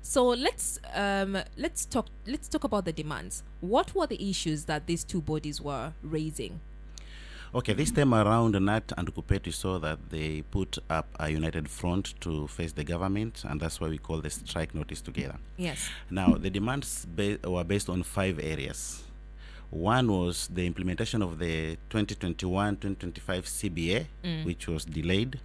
So let's talk about the demands. What were the issues that these two bodies were raising? Okay, this time around, Nat and Kupeti saw that they put up a united front to face the government, and that's why we call the strike notice together. Yes. Now, the demands were based on 5 areas. One was the implementation of the 2021-2025 CBA, which was delayed.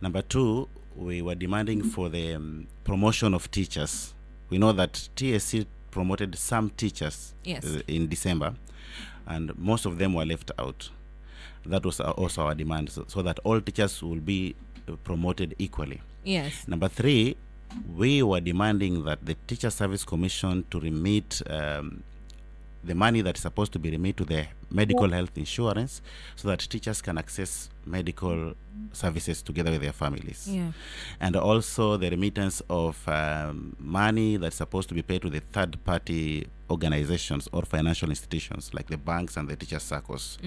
Number 2, we were demanding for the promotion of teachers. We know that TSC promoted some teachers Yes. in December, and most of them were left out. That was also our demand, so that all teachers will be promoted equally. Yes. Number 3, we were demanding that the Teacher Service Commission to remit the money that's supposed to be remitted to the medical health insurance, so that teachers can access medical services together with their families. Yeah. And also the remittance of money that's supposed to be paid to the third-party organizations or financial institutions like the banks and the teacher circles,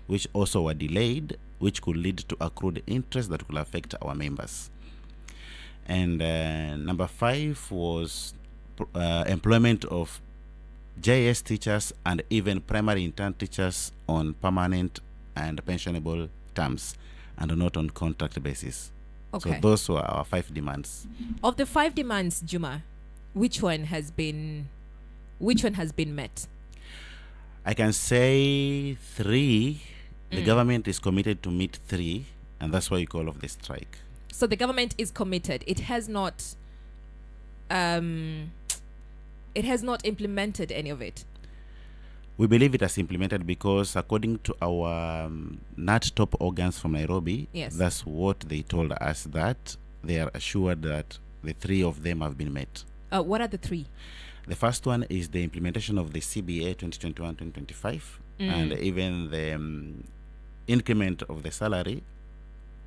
which also were delayed, which could lead to accrued interest that could affect our members. And number 5 was employment of JS teachers and even primary intern teachers on permanent and pensionable terms and not on contract basis. Okay. So those were our 5 demands. Of the 5 demands, Juma, which one has been met? I can say 3. The government is committed to meet 3, and that's why we call off the strike. So the government is committed. It has not implemented any of it. We believe it has implemented because according to our NAT top organs from Nairobi, Yes. that's what they told us, that they are assured that the 3 of them have been met. What are the 3? The first one is the implementation of the CBA 2021-2025, and even the increment of the salary.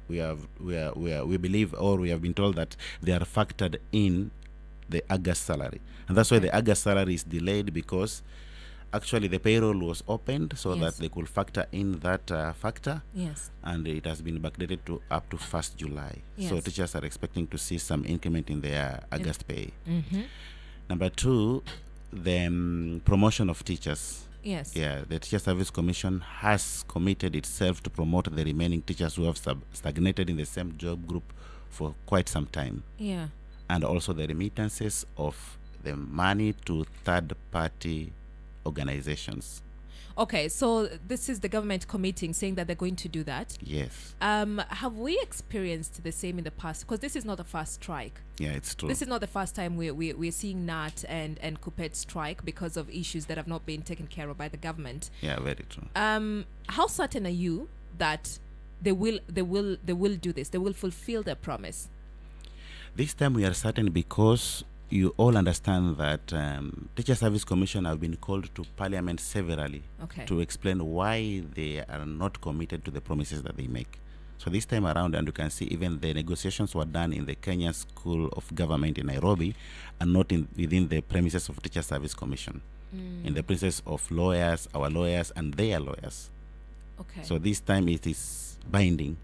We believe, or we have been told that they are factored in the August salary, and that's why the August salary is delayed, because actually the payroll was opened so Yes. that they could factor in that factor, Yes. and it has been backdated to up to 1st July. So Yes. teachers are expecting to see some increment in their August pay. Mm-hmm. Number 2, the promotion of teachers. Yes. Yeah, the Teacher Service Commission has committed itself to promote the remaining teachers who have stagnated in the same job group for quite some time, Yeah. and also the remittances of the money to third-party organizations. Okay, so this is the government committing, saying that they're going to do that. Yes. Have we experienced the same in the past? Because this is not the first strike. Yeah, it's true. This is not the first time we're seeing NAT and Kupet strike because of issues that have not been taken care of by the government. Yeah, very true. How certain are you that they will do this? They will fulfill their promise? This time we are certain because you all understand that Teacher Service Commission have been called to Parliament severally Okay. to explain why they are not committed to the promises that they make. So this time around, and you can see even the negotiations were done in the Kenya School of Government in Nairobi, and not within the premises of Teacher Service Commission, in the premises of lawyers, our lawyers, and their lawyers. Okay. So this time it is binding.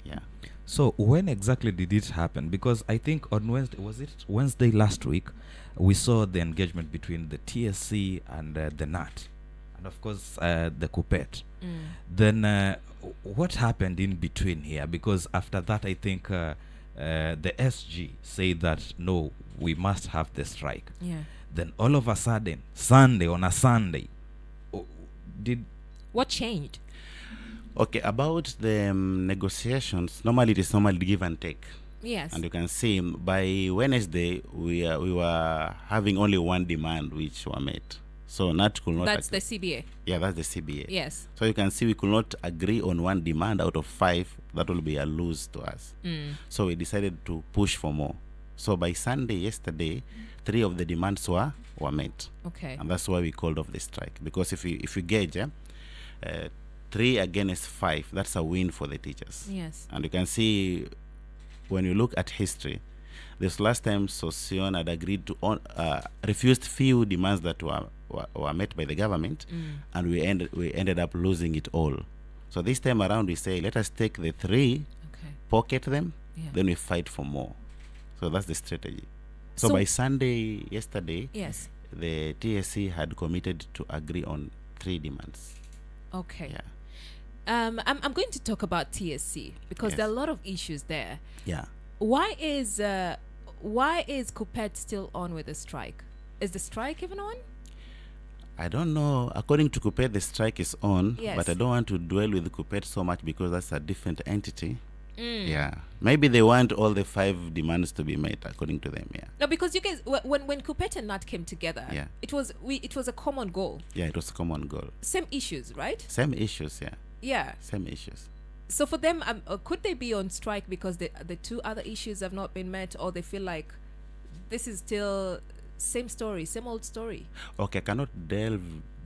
Yeah. So when exactly did it happen? Because I think on Wednesday, was it Wednesday last week, we saw the engagement between the TSC and the NAT, and of course the Kupet. Then what happened in between here? Because after that, I think the SG said that no, we must have the strike. Yeah. Then all of a sudden, on a Sunday, did What changed? Okay, about the negotiations, normally it is normally give and take. Yes. And you can see by Wednesday, we were having only one demand which were met. So NAT could not... That's the CBA. Yeah, that's the CBA. Yes. So you can see we could not agree on one demand out of 5. That will be a lose to us. So we decided to push for more. So by Sunday, yesterday, 3 of the demands were met. Okay. And that's why we called off the strike. Because if you gauge, 3 against 5, that's a win for the teachers. Yes. And you can see, when you look at history, this last time Sosion had agreed to refused few demands that were met by the government, and we ended up losing it all. So this time around we say, let us take the 3, Okay. pocket them, Yeah. then we fight for more. So that's the strategy. So by Sunday, yesterday, yes. the TSC had committed to agree on 3 demands. Okay. Yeah. I'm going to talk about TSC because there are a lot of issues there. Yeah. Why is Kuppet still on with the strike? Is the strike even on? I don't know. According to Kuppet, the strike is on, Yes. but I don't want to dwell with Kuppet so much because that's a different entity. Mm. Yeah. Maybe they want all the 5 demands to be met, according to them. Yeah. No, because you guys, when Kuppet and Knut came together, Yeah. it was a common goal. Yeah, it was a common goal. Same issues, right? Same issues, yeah. Yeah. Same issues. So for them, could they be on strike because the 2 other issues have not been met, or they feel like this is still same story, same old story? Okay, I cannot delve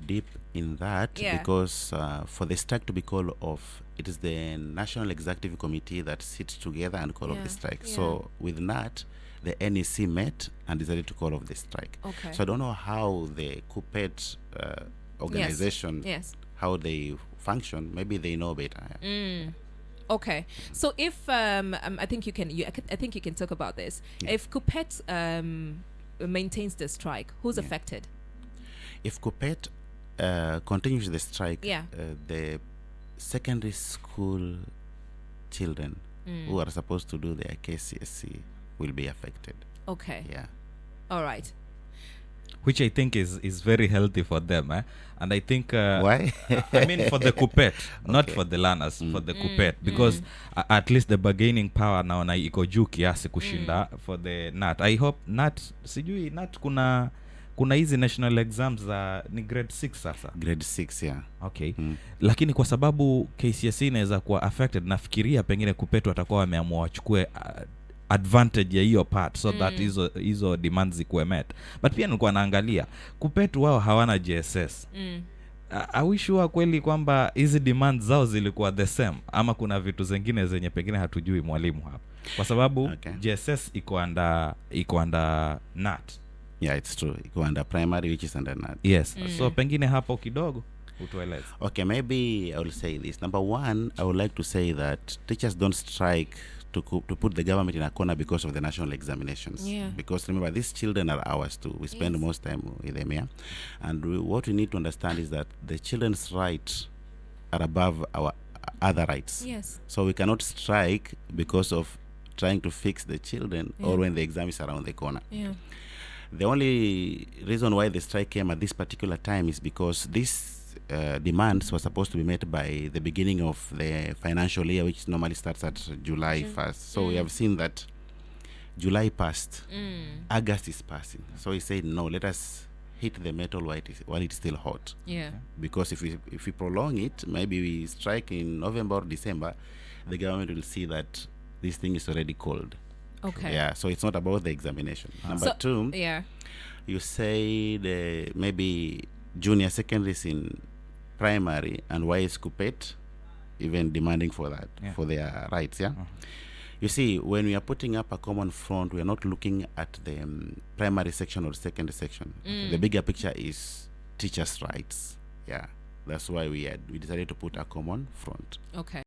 deep in that Yeah. because for the strike to be called off, it is the National Executive Committee that sits together and call off Yeah, the strike. yeah. So with that, the NEC met and decided to call off the strike. Okay. So I don't know how the Kuppet organization, Yes. how they function. Maybe they know better. Mm. Okay. So if I think you can I think you can talk about this. Yeah. If Kuppet maintains the strike, who's Yeah. affected? If Kuppet continues the strike, Yeah. the secondary school children who are supposed to do their KCSE will be affected. Okay. Yeah. All right. Which I think is very healthy for them, and I think Why? I mean for the Kuppet, not Okay. for the learners, for the Kuppet, because at least the bargaining power naona iko juu kiasi kushinda for the NAT. I hope NAT, sijui NAT kuna hizi national exams za ni grade 6 sasa. Grade 6, yeah. Okay. Lakini kwa sababu KCSE inaweza kuwa affected, nafikiria pengine Kuppet watakuwa wameamua wachukue advantage ya hiyo part so that hizo demands zikuwe met. But pia nilikuwa naangalia Kuppet wao hawana JSS. I wish kweli kwamba hizi demands zao zilikuwa the same ama kuna vitu zingine zenye pengine hatujui mwalimu hapa. Kwa sababu JSS iko under NAT. Yeah, it's true. Iko under primary, which is under NAT. Yes. So pengine hapo kidogo utueleze. Okay, maybe I will say this. Number 1, I would like to say that teachers don't strike to put the government in a corner because of the national examinations. Yeah. Because remember, these children are ours too. We spend most time with them here. And what we need to understand is that the children's rights are above our other rights. Yes. So we cannot strike because of trying to fix the children or when the exam is around the corner. Yeah. The only reason why the strike came at this particular time is because these demands were supposed to be met by the beginning of the financial year, which normally starts at July 1st. So we have seen that July passed, August is passing. So he said, no, let us hit the metal while it is still hot. Yeah. Because if we prolong it, maybe we strike in November or December, the government will see that this thing is already cold. Okay. Yeah, so it's not about the examination. Number 2, Yeah. you say maybe junior secondaries in primary, and why is Kuppet even demanding for that, for their rights, yeah? You see, when we are putting up a common front, we are not looking at the primary section or secondary section. The bigger picture is teachers' rights. Yeah, that's why we decided to put a common front. Okay.